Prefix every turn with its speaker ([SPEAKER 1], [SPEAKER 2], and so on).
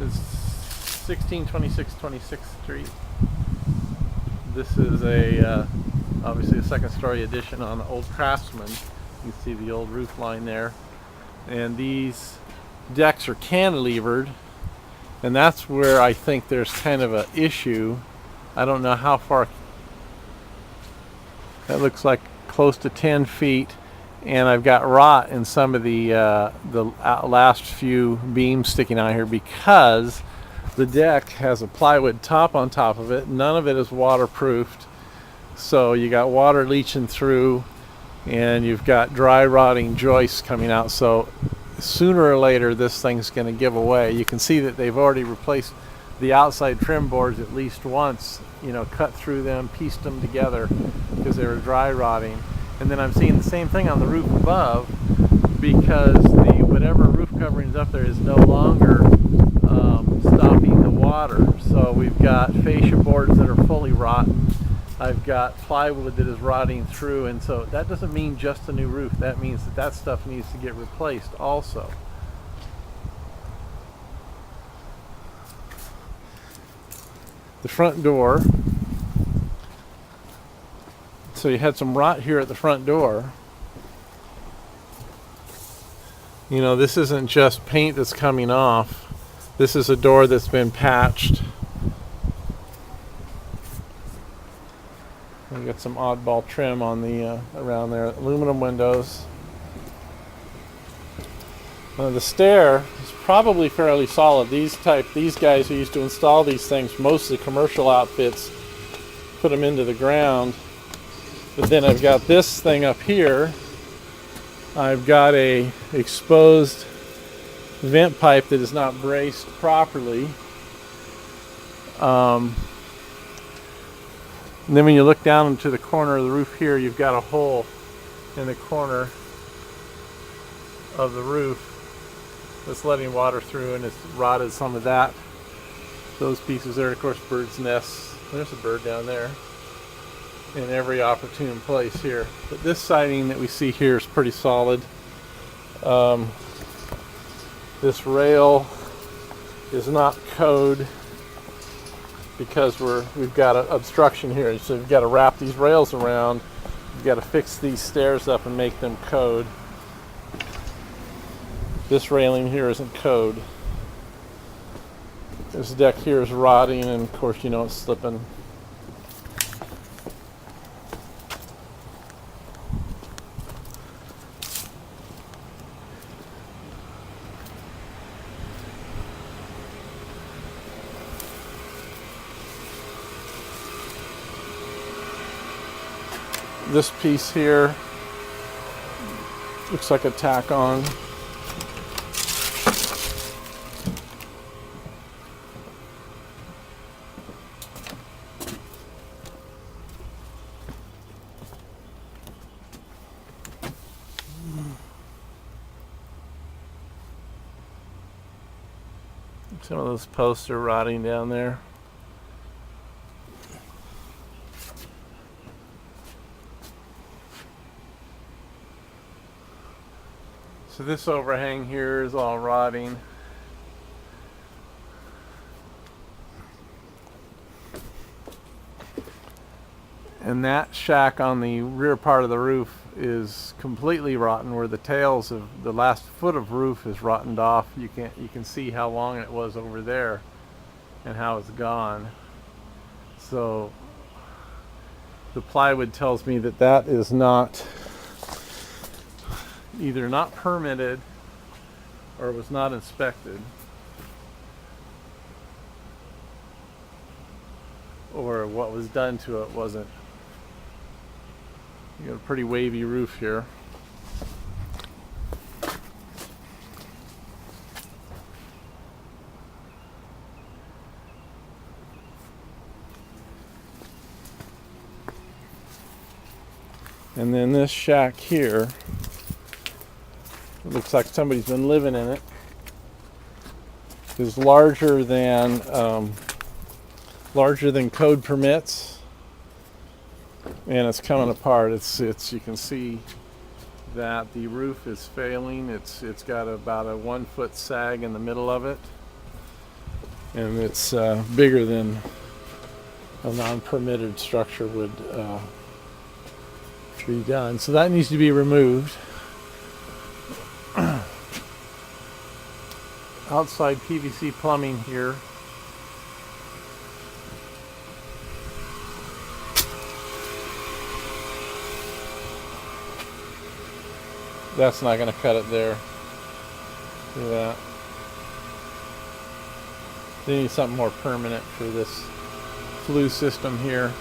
[SPEAKER 1] is 1626 26th Street. This is a obviously a second story addition on Old Craftsman. You can see the old roof line there. And these decks are cantilevered, and that's where I think there's kind of an issue. I don't know how far. That looks like close to 10 feet. And I've got rot in some of the last few beams sticking out here because the deck has a plywood top on top of it. None of it is waterproofed, so you got water leaching through, and you've got dry rotting joists coming out. So sooner or later this thing's going to give away. You can see that they've already replaced the outside trim boards at least once, you know, cut through them, pieced them together because they were dry rotting. And then I'm seeing the same thing on the roof above because the whatever roof covering is up there is no longer stopping the water. So we've got fascia boards that are fully rotten. I've got plywood that is rotting through, and so that doesn't mean just a new roof. That means that that stuff needs to get replaced also. The front door. So you had some rot here at the front door. You know, this isn't just paint that's coming off. This is a door that's been patched. We got some oddball trim on the around there. Aluminum windows. The stair is probably fairly solid. These guys who used to install these things, mostly commercial outfits, put them into the ground. But then I've got this thing up here. I've got a exposed vent pipe that is not braced properly. And then when you look down into the corner of the roof here, you've got a hole in the corner of the roof that's letting water through, and it's rotted some of that. Those pieces there, of course, birds' nests. There's a bird down there. In every opportune place here. But this siding that we see here is pretty solid. This rail is not code because we've got an obstruction here. So you've got to wrap these rails around. You've got to fix these stairs up and make them code. This railing here isn't code. This deck here is rotting, and of course you know it's slipping. This piece here looks like a tack on. Some of those posts are rotting down there. So this overhang here is all rotting. And that shack on the rear part of the roof is completely rotten, where the tails of the last foot of roof is rotted off. You can see how long it was over there and how it's gone. So the plywood tells me that that is not either not permitted or was not inspected, or what was done to it wasn't. You got a pretty wavy roof here. And then this shack here, it looks like somebody's been living in it, is larger than code permits, and it's coming apart. It's you can see that the roof is failing. It's got about a 1 foot sag in the middle of it. and it's bigger than a non-permitted structure would be done. So that needs to be removed. Outside PVC plumbing here. That's not going to cut it there. See that? They need something more permanent for this flue system here.